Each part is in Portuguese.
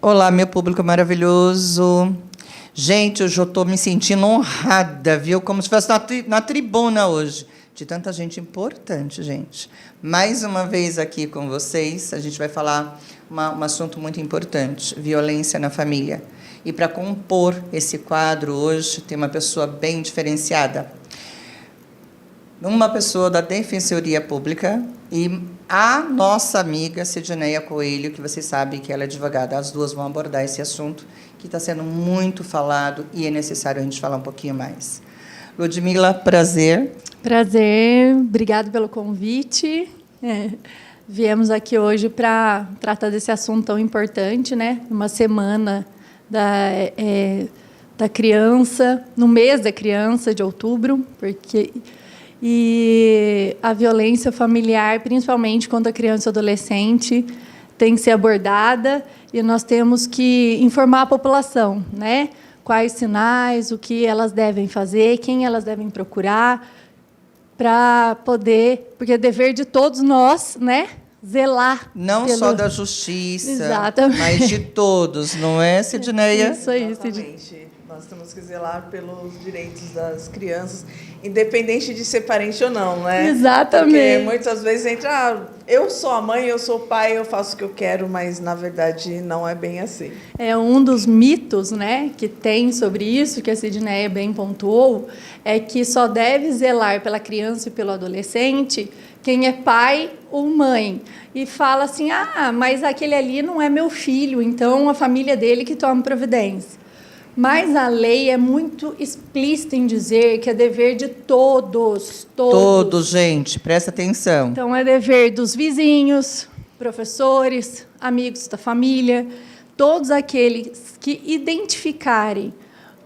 Olá, meu público maravilhoso. Gente, hoje eu estou me sentindo honrada, viu? Como se fosse na tribuna hoje. De tanta gente importante, gente. Mais uma vez aqui com vocês, a gente vai falar um assunto muito importante, violência na família. E para compor esse quadro hoje, tem uma pessoa bem diferenciada. Uma pessoa da Defensoria Pública e a nossa amiga Sidneia Coelho, que vocês sabem que ela é advogada. As duas vão abordar esse assunto, que está sendo muito falado e é necessário a gente falar um pouquinho mais. Ludmila, prazer. Prazer, obrigado pelo convite. Viemos aqui hoje para tratar desse assunto tão importante, né? Uma semana da criança, no mês da criança, de outubro, e a violência familiar, principalmente quando a criança e adolescente, tem que ser abordada e nós temos que informar a população, né? Quais sinais, o que elas devem fazer, quem elas devem procurar, para poder, porque é dever de todos nós, né? Zelar. Não só da justiça, exatamente, mas de todos, não é, Sidneia? Isso aí, exatamente. Nós temos que zelar pelos direitos das crianças, independente de ser parente ou não, né? Exatamente. Porque muitas vezes entra, eu sou a mãe, eu sou o pai, eu faço o que eu quero, mas, na verdade, não é bem assim. É um dos mitos, né, que tem sobre isso, que a Sidneia bem pontuou, é que só deve zelar pela criança e pelo adolescente quem é pai ou mãe. E fala assim, mas aquele ali não é meu filho, então a família dele que toma providência. Mas a lei é muito explícita em dizer que é dever de todos. Todos, gente, presta atenção. Então, é dever dos vizinhos, professores, amigos da família, todos aqueles que identificarem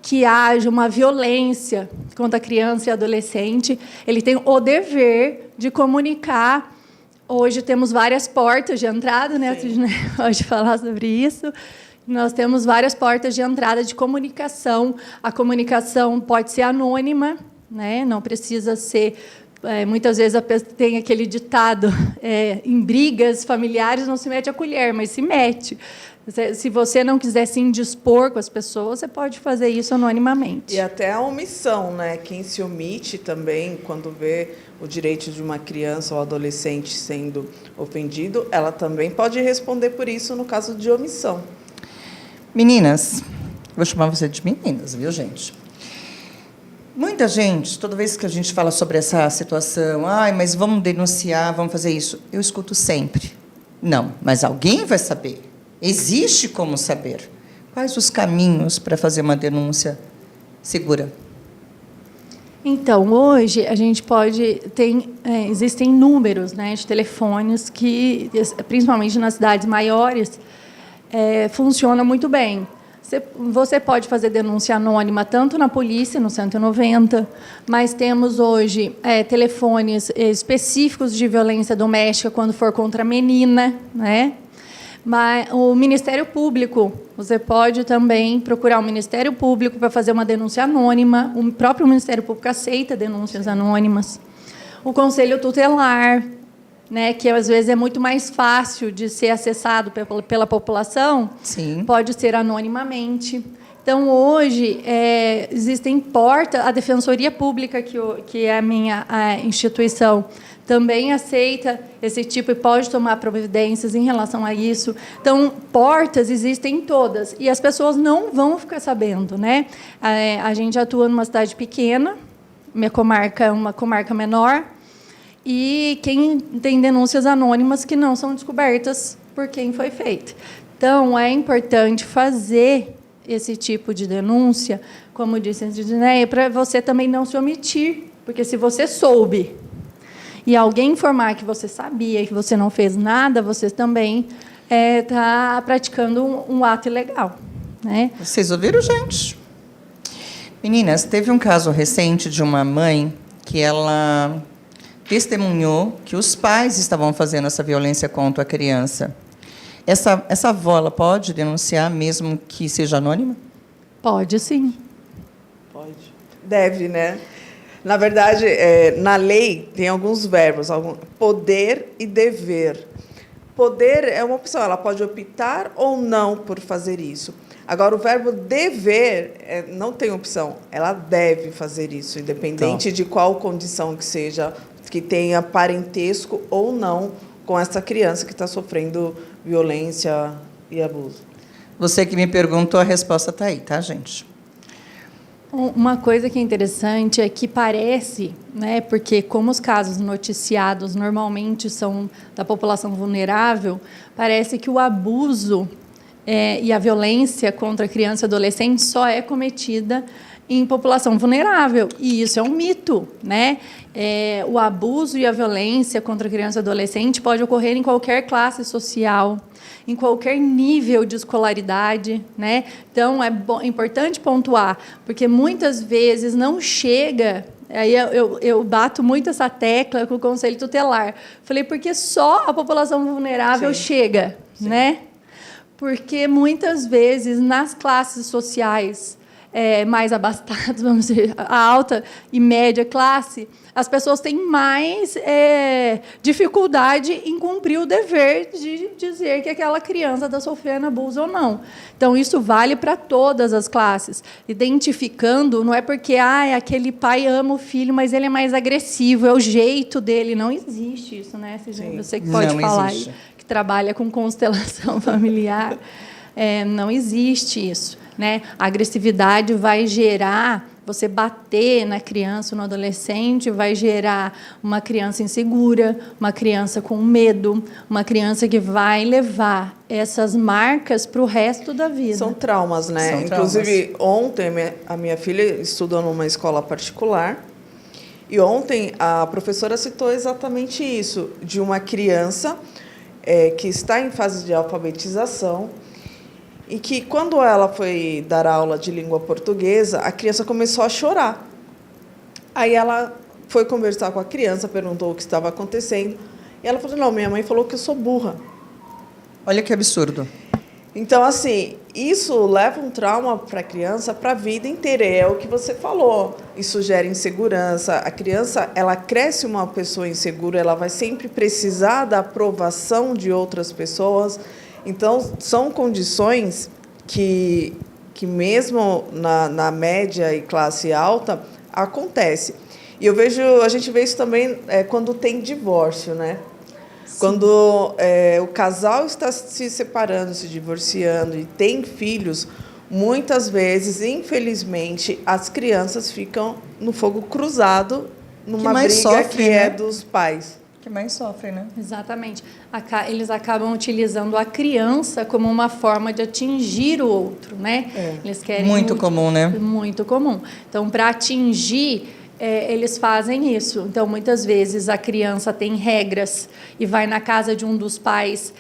que haja uma violência contra a criança e adolescente, ele tem o dever de comunicar. Hoje temos várias portas de entrada, né? A gente pode falar sobre isso. Nós temos várias portas de entrada de comunicação. A comunicação pode ser anônima, né? Não precisa ser... muitas vezes tem aquele ditado, em brigas familiares não se mete a colher, mas se mete. Se você não quiser se indispor com as pessoas, você pode fazer isso anonimamente. E até a omissão, né? Quem se omite também, quando vê o direito de uma criança ou adolescente sendo ofendido, ela também pode responder por isso no caso de omissão. Meninas, vou chamar você de meninas, viu, gente? Muita gente, toda vez que a gente fala sobre essa situação, mas vamos denunciar, vamos fazer isso, eu escuto sempre. Não, mas alguém vai saber. Existe como saber. Quais os caminhos para fazer uma denúncia segura? Então, hoje, a gente existem números, né, de telefones que, principalmente nas cidades maiores, funciona muito bem. Você pode fazer denúncia anônima tanto na polícia, no 190, mas temos hoje telefones específicos de violência doméstica quando for contra a menina, né? Mas o Ministério Público, você pode também procurar o Ministério Público para fazer uma denúncia anônima. O próprio Ministério Público aceita denúncias anônimas. O Conselho Tutelar, né, que às vezes é muito mais fácil de ser acessado pela população, sim, pode ser anonimamente. Então, hoje, existem portas, a Defensoria Pública, que é a minha instituição, também aceita esse tipo e pode tomar providências em relação a isso. Então, portas existem todas, e as pessoas não vão ficar sabendo, né? A gente atua numa cidade pequena, minha comarca é uma comarca menor, e quem tem denúncias anônimas que não são descobertas por quem foi feito. Então, é importante fazer esse tipo de denúncia, como disse a Sidneia, para você também não se omitir, porque se você soube e alguém informar que você sabia e que você não fez nada, você também está praticando um ato ilegal, né? Vocês ouviram, gente? Meninas, teve um caso recente de uma mãe que ela testemunhou que os pais estavam fazendo essa violência contra a criança. Essa avó, ela pode denunciar, mesmo que seja anônima? Pode, sim. Pode. Deve, né? Na verdade, na lei tem alguns verbos, poder e dever. poder é uma opção, ela pode optar ou não por fazer isso. Agora, o verbo dever não tem opção, ela deve fazer isso, independente de qual condição que seja, que tenha parentesco ou não com essa criança que está sofrendo violência e abuso. Você que me perguntou, a resposta está aí, tá, gente? Uma coisa que é interessante é que parece, né, porque como os casos noticiados normalmente são da população vulnerável, parece que o abuso e a violência contra criança e adolescente só é cometida em população vulnerável. E isso é um mito, né? O abuso e a violência contra criança e adolescente pode ocorrer em qualquer classe social, em qualquer nível de escolaridade, né? Então, é importante pontuar, porque muitas vezes não chega... Aí eu bato muito essa tecla com o Conselho Tutelar. Falei, porque só a população vulnerável chega, né? Porque muitas vezes nas classes sociais mais abastadas, vamos dizer, a alta e média classe, as pessoas têm mais dificuldade em cumprir o dever de dizer que aquela criança está sofrendo abuso ou não. Então, isso vale para todas as classes. Identificando, não é porque aquele pai ama o filho, mas ele é mais agressivo, é o jeito dele. Não existe isso, né? Você que pode falar aí, que trabalha com constelação familiar, não existe isso, né? A agressividade vai gerar, você bater na criança, no adolescente, vai gerar uma criança insegura, uma criança com medo, uma criança que vai levar essas marcas para o resto da vida. São traumas, né? São Inclusive, ontem, a minha filha estudou numa escola particular, e ontem a professora citou exatamente isso, de uma criança que está em fase de alfabetização, e que, quando ela foi dar aula de língua portuguesa, a criança começou a chorar. Aí ela foi conversar com a criança, perguntou o que estava acontecendo, e ela falou, não, minha mãe falou que eu sou burra. Olha que absurdo. Então, assim, isso leva um trauma para a criança para a vida inteira. É o que você falou. Isso gera insegurança. A criança, ela cresce uma pessoa insegura, ela vai sempre precisar da aprovação de outras pessoas. Então, são condições que mesmo na média e classe alta, acontece. E a gente vê isso também quando tem divórcio, né? Sim. Quando o casal está se separando, se divorciando e tem filhos, muitas vezes, infelizmente, as crianças ficam no fogo cruzado, numa briga sofre, que né? é dos pais. Que mais sofrem, né? Exatamente. Eles acabam utilizando a criança como uma forma de atingir o outro, né? Eles querem Muito comum, né? Muito comum. Então, para atingir, eles fazem isso. Então, muitas vezes a criança tem regras e vai na casa de um dos pais.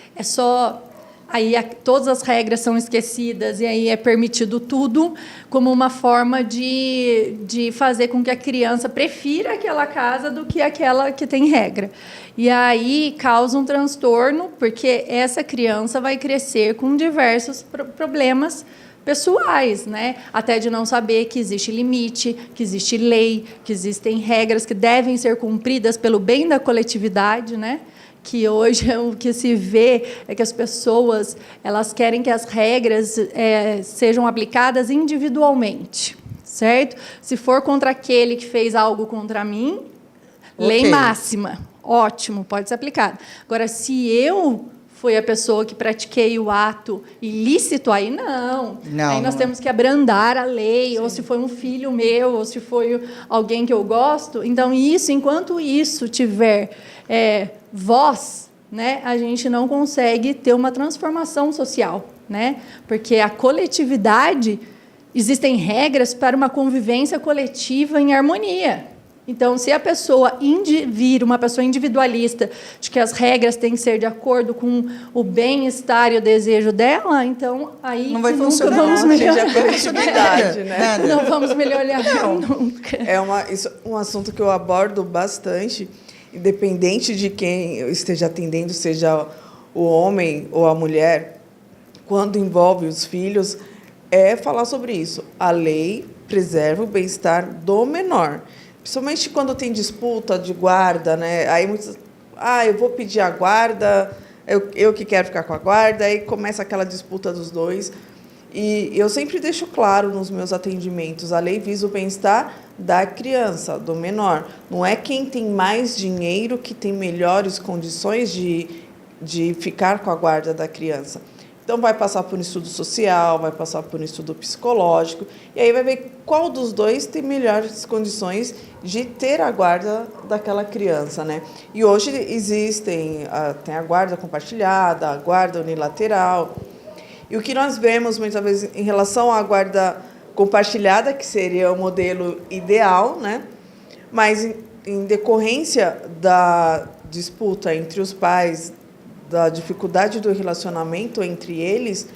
Aí todas as regras são esquecidas e aí é permitido tudo como uma forma de fazer com que a criança prefira aquela casa do que aquela que tem regra. E aí causa um transtorno, porque essa criança vai crescer com diversos problemas pessoais, né? Até de não saber que existe limite, que existe lei, que existem regras que devem ser cumpridas pelo bem da coletividade, né? Que hoje o que se vê é que as pessoas elas querem que as regras sejam aplicadas individualmente, certo? Se for contra aquele que fez algo contra mim, lei máxima, ótimo, pode ser aplicado. Agora, se eu fui a pessoa que pratiquei o ato ilícito, aí não. Aí nós temos que abrandar a lei, sim. Ou se foi um filho meu, ou se foi alguém que eu gosto. Então, enquanto isso tiver voz, né, a gente não consegue ter uma transformação social, né? Porque a coletividade, existem regras para uma convivência coletiva em harmonia. Então, se a pessoa vir uma pessoa individualista, de que as regras têm que ser de acordo com o bem-estar e o desejo dela, então aí não vai nunca funcionar. vamos melhorar. A coletividade, né? Não vamos melhorar nunca. Isso é um assunto que eu abordo bastante, independente de quem eu esteja atendendo, seja o homem ou a mulher, quando envolve os filhos, é falar sobre isso. A lei preserva o bem-estar do menor. Principalmente quando tem disputa de guarda, né? Aí muitos, eu vou pedir a guarda eu que quero ficar com a guarda, aí começa aquela disputa dos dois. E eu sempre deixo claro nos meus atendimentos, a lei visa o bem-estar da criança, do menor. Não é quem tem mais dinheiro que tem melhores condições de ficar com a guarda da criança. Então, vai passar por um estudo social, vai passar por um estudo psicológico, e aí vai ver qual dos dois tem melhores condições de ter a guarda daquela criança, né? E hoje tem a guarda compartilhada, a guarda unilateral. E o que nós vemos, muitas vezes, em relação à guarda compartilhada, que seria o modelo ideal, né? Mas, em decorrência da disputa entre os pais, da dificuldade do relacionamento entre eles,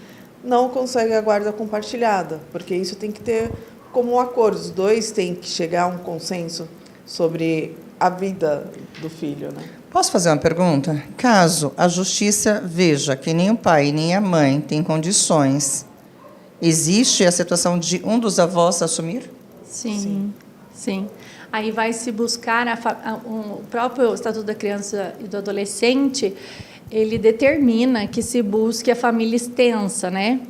não consegue a guarda compartilhada, porque isso tem que ter como um acordo. Os dois têm que chegar a um consenso sobre a vida do filho, né? Posso fazer uma pergunta? Caso a justiça veja que nem o pai nem a mãe têm condições, existe a situação de um dos avós assumir? Sim. Aí vai se buscar o próprio Estatuto da Criança e do Adolescente, ele determina que se busque a família extensa, né?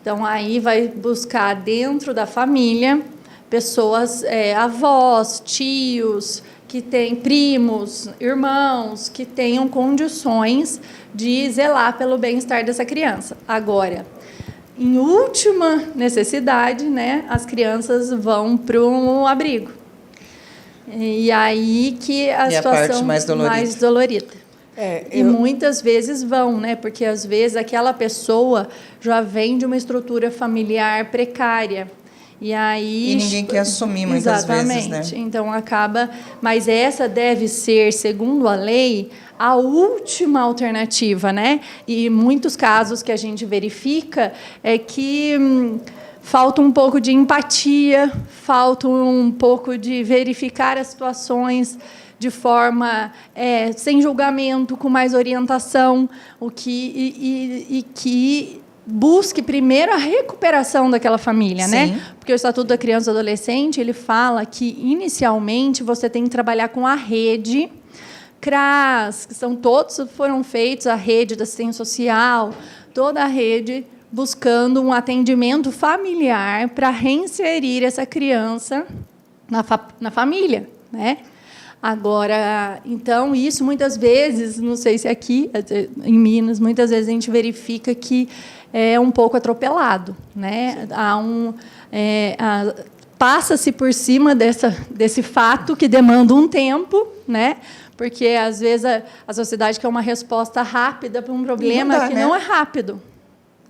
Então, aí vai buscar dentro da família pessoas, avós, tios, que têm primos, irmãos, que tenham condições de zelar pelo bem-estar dessa criança. Agora, em última necessidade, né, as crianças vão para um abrigo. E aí que a situação mais dolorida. E muitas vezes vão, né? Porque às vezes aquela pessoa já vem de uma estrutura familiar precária. E ninguém quer assumir muitas vezes, né? Então acaba. Mas essa deve ser, segundo a lei, a última alternativa, né? E muitos casos que a gente verifica é que falta um pouco de empatia, falta um pouco de verificar as situações de forma sem julgamento, com mais orientação, que busque primeiro a recuperação daquela família, né? Porque o Estatuto da Criança e do Adolescente, ele fala que, inicialmente, você tem que trabalhar com a rede CRAS, que foram feitos, a rede da assistência social, toda a rede buscando um atendimento familiar para reinserir essa criança na família, né? Agora, então, isso muitas vezes, não sei se aqui, em Minas, muitas vezes a gente verifica que é um pouco atropelado, né? Passa-se por cima desse fato que demanda um tempo, né? Porque, às vezes, a sociedade quer uma resposta rápida para um problema que não é rápido.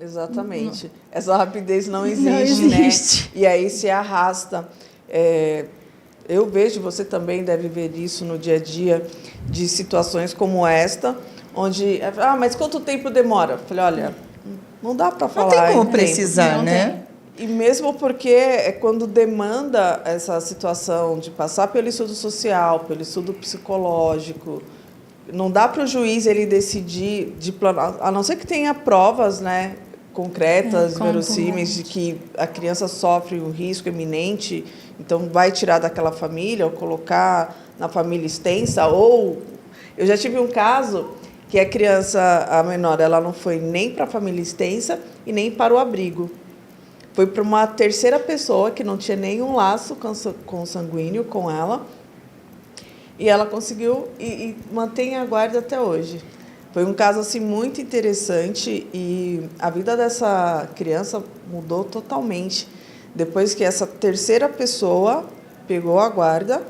Exatamente. Essa rapidez não existe, né? E aí se arrasta. Eu vejo, você também deve ver isso no dia a dia, de situações como esta, onde... mas quanto tempo demora? Eu falei, olha, não dá para falar. Não tem como precisar, né? E mesmo porque quando demanda essa situação de passar pelo estudo social, pelo estudo psicológico, não dá para o juiz ele decidir, a não ser que tenha provas, né, concretas, verossímeis, de que a criança sofre um risco iminente, então vai tirar daquela família ou colocar na família extensa. Ou eu já tive um caso que a criança, a menor, ela não foi nem para a família extensa e nem para o abrigo. Foi para uma terceira pessoa que não tinha nenhum laço consanguíneo com ela, e ela conseguiu e mantém a guarda até hoje. Foi um caso assim muito interessante, e a vida dessa criança mudou totalmente depois que essa terceira pessoa pegou a guarda.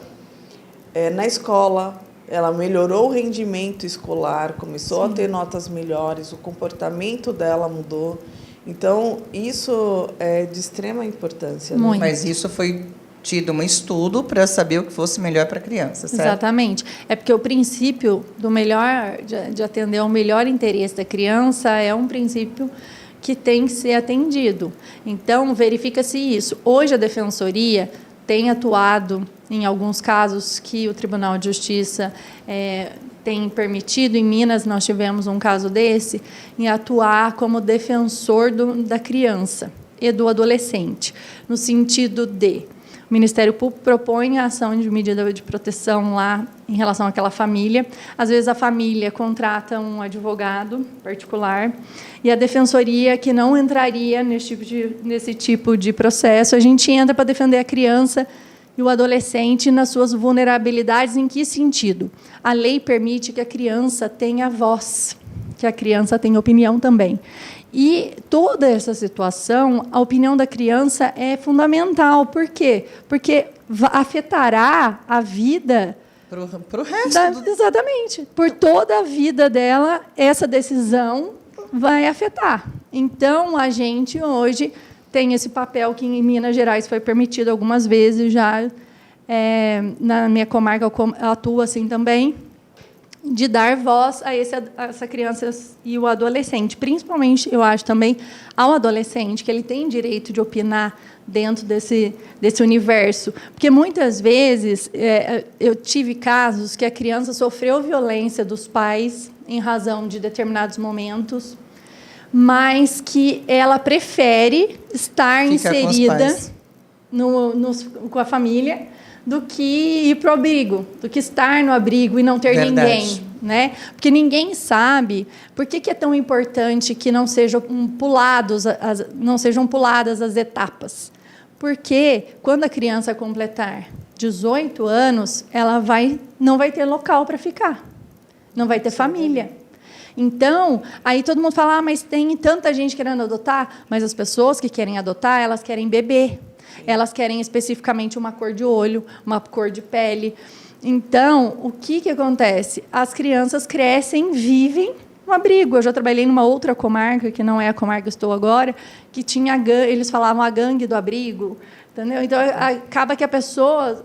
Na escola, ela melhorou o rendimento escolar, começou a ter notas melhores, o comportamento dela mudou. Então, isso é de extrema importância. Né? Mas isso foi tido um estudo para saber o que fosse melhor para a criança, certo? Exatamente. É porque o princípio do melhor, de atender ao melhor interesse da criança, é um princípio que tem que ser atendido. Então, verifica-se isso. Hoje, a Defensoria tem atuado em alguns casos que o Tribunal de Justiça tem permitido. Em Minas, nós tivemos um caso desse, em atuar como defensor da criança e do adolescente, no sentido de... O Ministério Público propõe a ação de medida de proteção lá em relação àquela família. Às vezes, a família contrata um advogado particular e a defensoria, que não entraria nesse tipo de processo, a gente entra para defender a criança e o adolescente nas suas vulnerabilidades. Em que sentido? A lei permite que a criança tenha voz, que a criança tenha opinião também. E toda essa situação, a opinião da criança é fundamental. Por quê? Porque afetará a vida... Para o resto. Exatamente. Por toda a vida dela, essa decisão vai afetar. Então, a gente hoje tem esse papel que em Minas Gerais foi permitido algumas vezes já, na minha comarca eu atuo assim também, de dar voz a essa criança e o adolescente. Principalmente, eu acho também, ao adolescente, que ele tem direito de opinar dentro desse universo. Porque, muitas vezes, eu tive casos que a criança sofreu violência dos pais em razão de determinados momentos, mas que ela prefere estar inserida com a família do que ir para o abrigo, do que estar no abrigo e não ter ninguém, né? Porque ninguém sabe por que é tão importante que não sejam puladas as etapas. Porque quando a criança completar 18 anos, ela não vai ter local para ficar, não vai ter família. Então, aí todo mundo fala, mas tem tanta gente querendo adotar, mas as pessoas que querem adotar, elas querem bebê. Elas querem especificamente uma cor de olho, uma cor de pele. Então, o que acontece? As crianças crescem, vivem no abrigo. Eu já trabalhei numa outra comarca, que não é a comarca que estou agora, que tinha eles falavam a gangue do abrigo. Entendeu? Então, acaba que a pessoa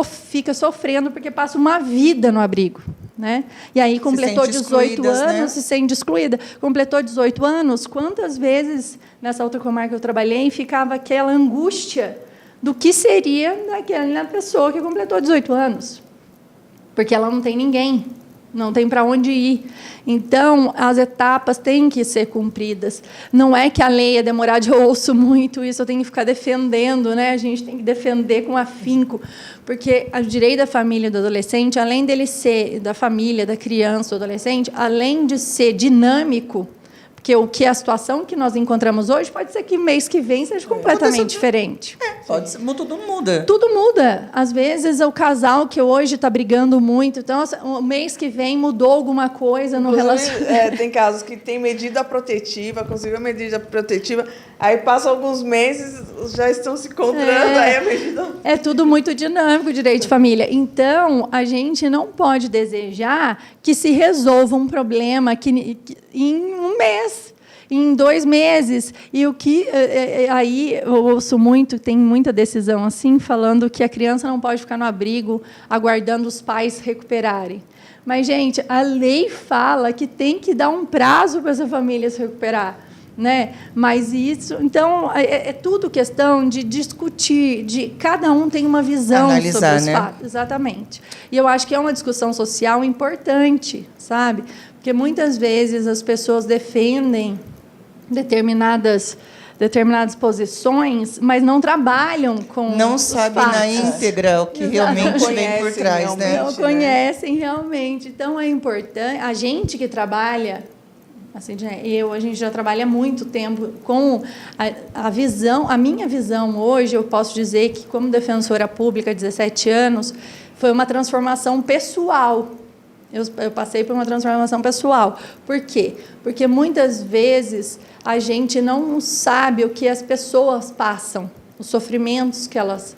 fica sofrendo porque passa uma vida no abrigo. Né? E aí completou 18 anos, né? Se sente excluída. Completou 18 anos, quantas vezes nessa outra comarca que eu trabalhei ficava aquela angústia do que seria daquela pessoa que completou 18 anos? Porque ela não tem ninguém, não tem para onde ir. Então, as etapas têm que ser cumpridas. Não é que a lei ia demorar, eu ouço muito isso, eu tenho que ficar defendendo, né? A gente tem que defender com afinco, porque o direito da família e do adolescente, além dele ser da família, da criança, do adolescente, além de ser dinâmico, porque a situação que nós encontramos hoje pode ser que mês que vem seja completamente diferente. Pode ser, tudo muda. Tudo muda. Às vezes, o casal que hoje está brigando muito, então, o mês que vem mudou alguma coisa no relacionamento. Tem casos que tem medida protetiva, conseguiu a medida protetiva, aí passa alguns meses, já estão se encontrando, aí a medida... É tudo muito dinâmico, o direito de família. Então, a gente não pode desejar que se resolva um problema em um mês, em 2 meses. E o que aí eu ouço muito, tem muita decisão assim, falando que a criança não pode ficar no abrigo aguardando os pais recuperarem. Mas, gente, a lei fala que tem que dar um prazo para essa família se recuperar. Né? Mas isso, então, é tudo questão de discutir, de cada um tem uma visão sobre os fatos. Exatamente. E eu acho que é uma discussão social importante, sabe? Porque muitas vezes as pessoas defendem determinadas posições, mas não trabalham com não sabem na íntegra o que realmente vem por trás, né? Não conhecem realmente. Então, é importante, a gente que trabalha, assim, a gente já trabalha há muito tempo com a visão, a minha visão hoje, eu posso dizer que, como defensora pública há 17 anos, foi uma transformação pessoal. Eu passei por uma transformação pessoal. Por quê? Porque, muitas vezes, a gente não sabe o que as pessoas passam, os sofrimentos que elas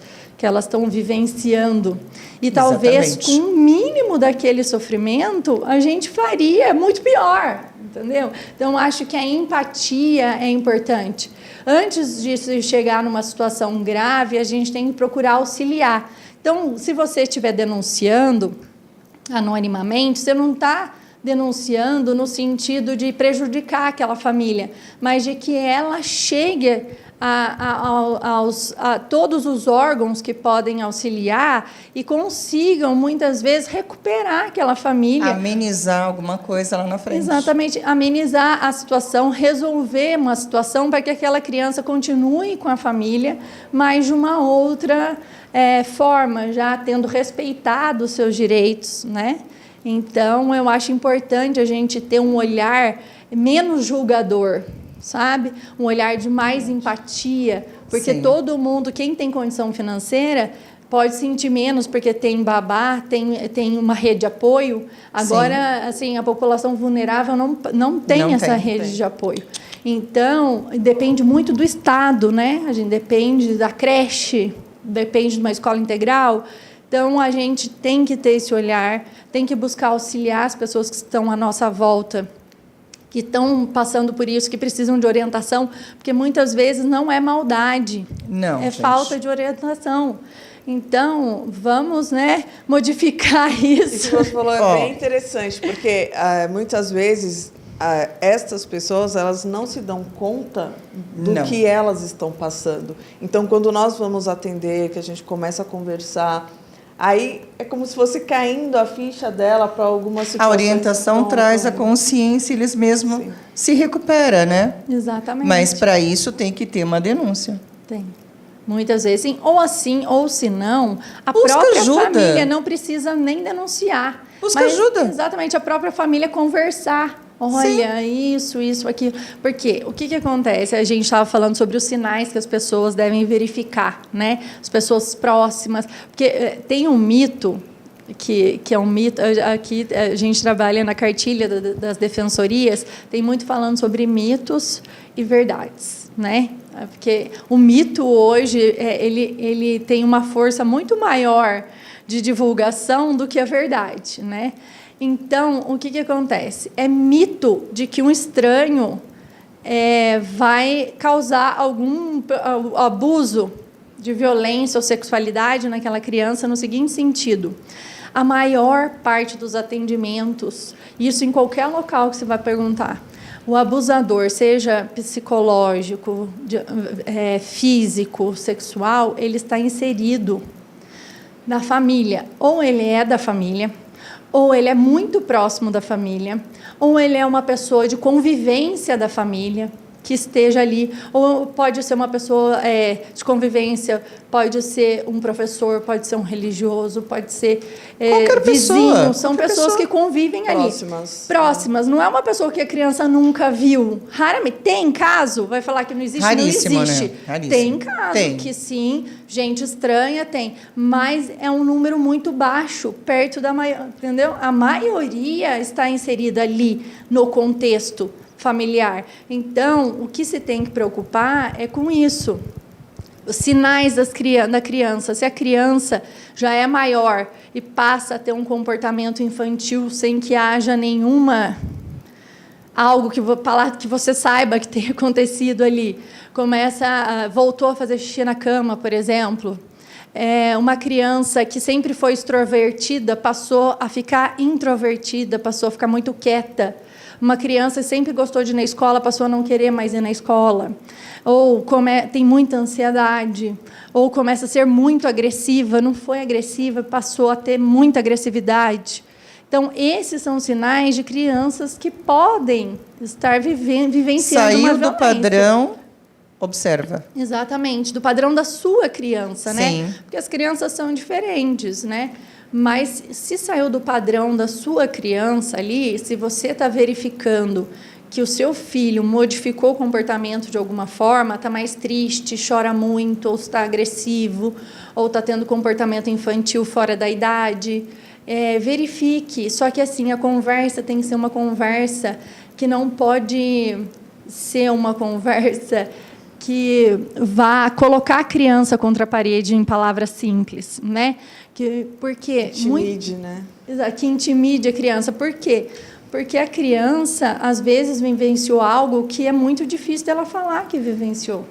estão vivenciando. E talvez, com o mínimo daquele sofrimento, a gente faria muito pior, entendeu? Então, acho que a empatia é importante. Antes de se chegar numa situação grave, a gente tem que procurar auxiliar. Então, se você estiver denunciando anonimamente, você não está denunciando no sentido de prejudicar aquela família, mas de que ela chegue a todos os órgãos que podem auxiliar e consigam, muitas vezes, recuperar aquela família. Amenizar alguma coisa lá na frente. Exatamente, amenizar a situação, resolver uma situação para que aquela criança continue com a família, mas de uma outra forma, já tendo respeitado os seus direitos, né? Então, eu acho importante a gente ter um olhar menos julgador, sabe? Um olhar de mais empatia, porque Sim. todo mundo, quem tem condição financeira, pode sentir menos porque tem babá, tem uma rede de apoio. Agora, assim, a população vulnerável não tem essa rede de apoio. Então, depende muito do Estado, né? A gente depende da creche, depende de uma escola integral. Então, a gente tem que ter esse olhar, tem que buscar auxiliar as pessoas que estão à nossa volta, que estão passando por isso, que precisam de orientação, porque muitas vezes não é maldade, Não, é gente. falta de orientação. Então, vamos, né, modificar isso. Isso que você falou é bem interessante, porque muitas vezes estas pessoas elas não se dão conta do que elas estão passando. Então, quando nós vamos atender, que a gente começa a conversar, aí é como se fosse caindo a ficha dela para algumas situações. A orientação traz a consciência, eles mesmos se recuperam, né? Exatamente. Mas para isso tem que ter uma denúncia. Tem. Muitas vezes, sim. Ou se não, a Busca própria ajuda. família não precisa nem denunciar. Busca ajuda. Exatamente, a própria família conversar. Olha, isso, aquilo. Porque o que acontece? A gente estava falando sobre os sinais que as pessoas devem verificar, né? As pessoas próximas. Porque tem um mito, que é um mito. Aqui a gente trabalha na cartilha das defensorias, tem muito falando sobre mitos e verdades, né? Porque o mito hoje, ele tem uma força muito maior de divulgação do que a verdade, né? Então, o que acontece? É mito de que um estranho vai causar algum abuso de violência ou sexualidade naquela criança no seguinte sentido. A maior parte dos atendimentos, isso em qualquer local que você vai perguntar, o abusador, seja psicológico, físico, sexual, ele está inserido na família. Ou ele é da família, ou ele é muito próximo da família, ou ele é uma pessoa de convivência da família que esteja ali, ou pode ser uma pessoa de convivência, pode ser um professor, pode ser um religioso, pode ser vizinho, pessoa, são pessoas que convivem próximas. ali. Próximas, não é uma pessoa que a criança nunca viu. Raramente, tem caso, vai falar que não existe, Raríssimo, não existe. né? Raríssimo. Tem caso Tem. que sim, gente estranha tem, mas é um número muito baixo, perto da maioria, entendeu? A maioria está inserida ali no contexto familiar. Então, o que se tem que preocupar é com isso. Os sinais da criança. Se a criança já é maior e passa a ter um comportamento infantil sem que haja algo que você saiba que tenha acontecido ali, voltou a fazer xixi na cama, por exemplo. Uma criança que sempre foi extrovertida passou a ficar introvertida, passou a ficar muito quieta. Uma criança que sempre gostou de ir na escola passou a não querer mais ir na escola. Ou tem muita ansiedade. Ou começa a ser muito agressiva. Não foi agressiva, passou a ter muita agressividade. Então, esses são sinais de crianças que podem estar vivenciando uma violência. Saiu do padrão, observa. Exatamente, do padrão da sua criança, né? Sim. Porque as crianças são diferentes, né? Mas se saiu do padrão da sua criança ali, se você está verificando que o seu filho modificou o comportamento de alguma forma, está mais triste, chora muito, ou está agressivo, ou está tendo comportamento infantil fora da idade, verifique. Só que assim, a conversa tem que ser uma conversa que não pode ser uma conversa que vá colocar a criança contra a parede em palavras simples, né? Porque intimide, né? Que intimide a criança. Por quê? Porque a criança, às vezes, vivenciou algo que é muito difícil dela falar que vivenciou.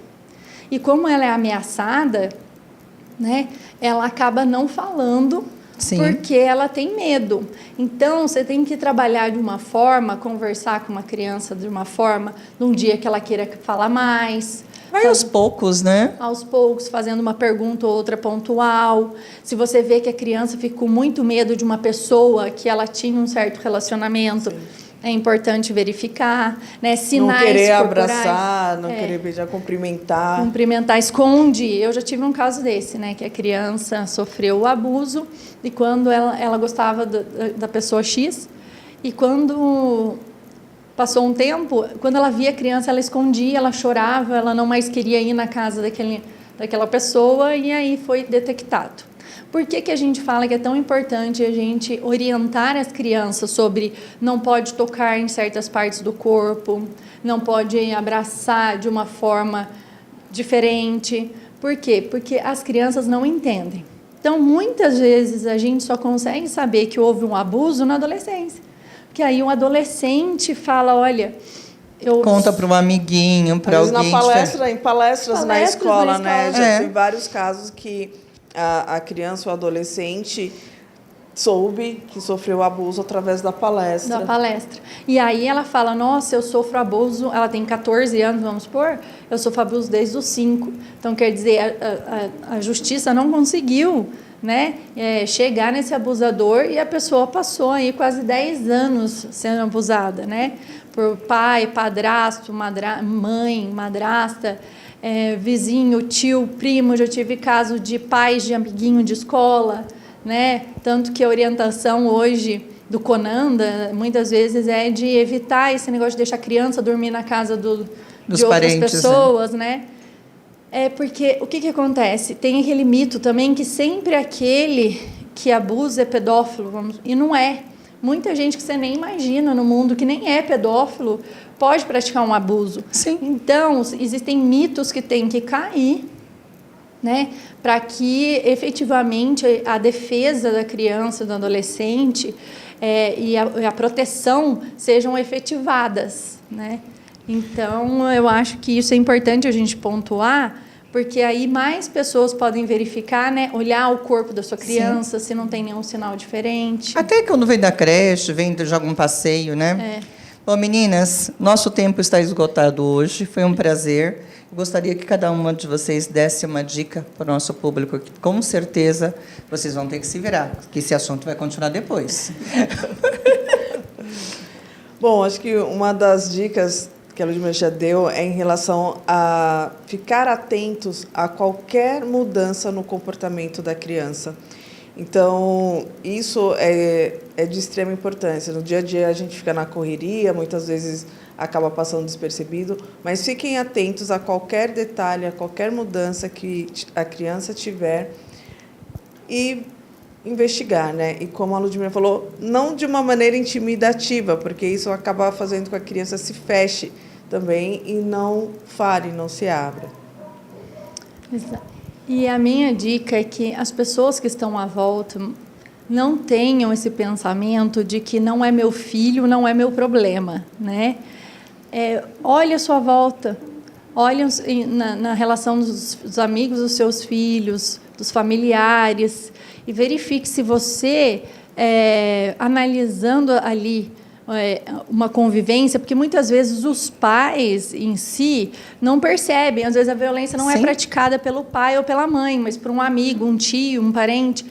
E como ela é ameaçada, né, ela acaba não falando Sim. Porque ela tem medo. Então, você tem que trabalhar de uma forma, conversar com uma criança de uma forma, num dia que ela queira falar mais. Vai aos poucos, né? Aos poucos, fazendo uma pergunta ou outra pontual. Se você vê que a criança fica com muito medo de uma pessoa que ela tinha um certo relacionamento, é importante verificar, né? Sinais não querer corporais. Abraçar, não querer beijar, cumprimentar. Cumprimentar, esconde. Eu já tive um caso desse, né? Que a criança sofreu o abuso e quando ela gostava da pessoa X e quando passou um tempo, quando ela via a criança, ela escondia, ela chorava, ela não mais queria ir na casa daquela pessoa e aí foi detectado. Por que a gente fala que é tão importante a gente orientar as crianças sobre não pode tocar em certas partes do corpo, não pode abraçar de uma forma diferente? Por quê? Porque as crianças não entendem. Então, muitas vezes, a gente só consegue saber que houve um abuso na adolescência. Porque aí um adolescente fala, olha... Conta para um amiguinho, para alguém... Em palestras na escola, né? Já tive vários casos que a criança ou adolescente soube que sofreu abuso através da palestra. Da palestra. E aí ela fala, nossa, eu sofro abuso, ela tem 14 anos, vamos supor, eu sofro abuso desde os 5. Então, quer dizer, a justiça não conseguiu, né, chegar nesse abusador e a pessoa passou aí quase 10 anos sendo abusada, né, por pai, padrasto, mãe, madrasta, vizinho, tio, primo. Já tive caso de pais de amiguinho de escola, né? Tanto que a orientação hoje do CONANDA, muitas vezes, é de evitar esse negócio de deixar a criança dormir na casa de outras parentes, pessoas, né? Porque o que acontece? Tem aquele mito também que sempre aquele que abusa é pedófilo, e não é. Muita gente que você nem imagina no mundo, que nem é pedófilo, pode praticar um abuso. Sim. Então, existem mitos que têm que cair, né, para que efetivamente a defesa da criança, do adolescente e a proteção sejam efetivadas, né? Então, eu acho que isso é importante a gente pontuar, porque aí mais pessoas podem verificar, né, olhar o corpo da sua criança, se não tem nenhum sinal diferente. Até quando vem da creche, vem de algum passeio, né? Bom, meninas, nosso tempo está esgotado hoje, foi um prazer. Eu gostaria que cada uma de vocês desse uma dica para o nosso público, que com certeza vocês vão ter que se virar, porque esse assunto vai continuar depois. Bom, acho que uma das dicas que a Ludmila já deu é em relação a ficar atentos a qualquer mudança no comportamento da criança. Então, isso é de extrema importância. No dia a dia, a gente fica na correria, muitas vezes acaba passando despercebido, mas fiquem atentos a qualquer detalhe, a qualquer mudança que a criança tiver e investigar, né? E como a Ludmila falou, não de uma maneira intimidativa, porque isso acaba fazendo com que a criança se feche também e não fale, não se abra. Exato. E a minha dica é que as pessoas que estão à volta não tenham esse pensamento de que não é meu filho, não é meu problema, né? Olhe a sua volta, olhe na relação dos amigos dos seus filhos, dos familiares, e verifique se você, analisando ali uma convivência, porque muitas vezes os pais em si não percebem, às vezes a violência não é praticada pelo pai ou pela mãe, mas por um amigo, um tio, um parente.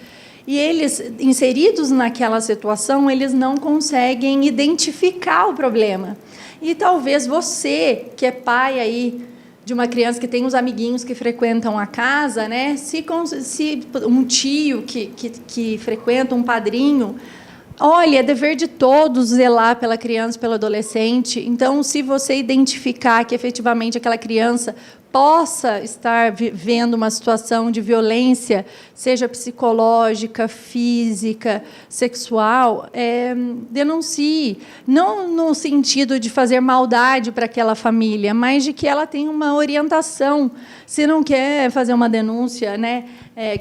E eles, inseridos naquela situação, eles não conseguem identificar o problema. E talvez você, que é pai aí de uma criança que tem uns amiguinhos que frequentam a casa, né? Se um tio que frequenta, um padrinho, olha, é dever de todos zelar pela criança, pelo adolescente. Então, se você identificar que efetivamente aquela criança possa estar vivendo uma situação de violência, seja psicológica, física, sexual, denuncie. Não no sentido de fazer maldade para aquela família, mas de que ela tenha uma orientação. Se não quer fazer uma denúncia, né,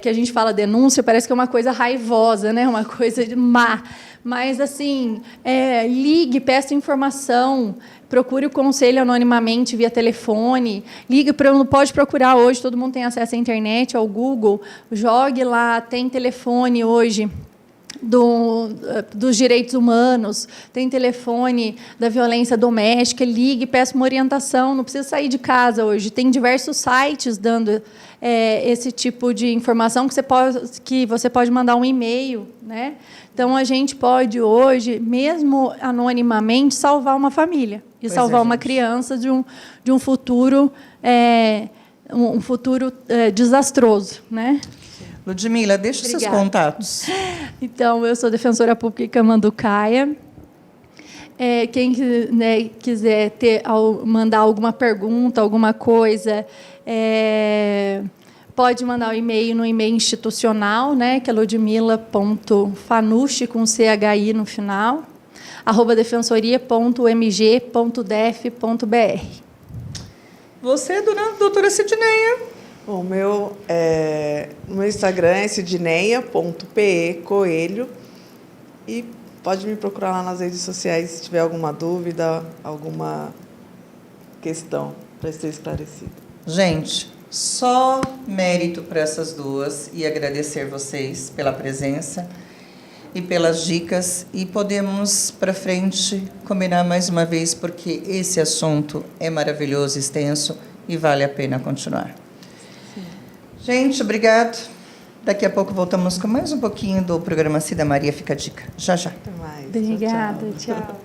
que a gente fala denúncia, parece que é uma coisa raivosa, né, uma coisa má. Mas, assim, ligue, peça informação, procure o conselho anonimamente via telefone, pode procurar hoje, todo mundo tem acesso à internet, ao Google, jogue lá, tem telefone hoje dos direitos humanos, tem telefone da violência doméstica, ligue, peça uma orientação, não precisa sair de casa hoje. Tem diversos sites dando esse tipo de informação que você pode mandar um e-mail, né? Então, a gente pode, hoje, mesmo anonimamente, salvar uma família e salvar uma criança de um futuro, desastroso, né? Ludmila, deixa os seus contatos. Então, eu sou defensora pública Manducaia. Quem quiser mandar alguma pergunta, alguma coisa, pode mandar um e-mail no e-mail institucional, né, que é ludmila.fanucci, com CHI no final, @defensoria.mg.def.br. Você, doutora Sidneia? O meu Instagram é sidneia.pecoelho e pode me procurar lá nas redes sociais se tiver alguma dúvida, alguma questão para ser esclarecida. Gente, só mérito para essas duas e agradecer vocês pela presença e pelas dicas, e podemos para frente combinar mais uma vez, porque esse assunto é maravilhoso, extenso e vale a pena continuar. Gente, obrigado. Daqui a pouco voltamos com mais um pouquinho do programa Cida Maria Fica a Dica. Já, já. Até mais. Obrigada, Tchau. tchau.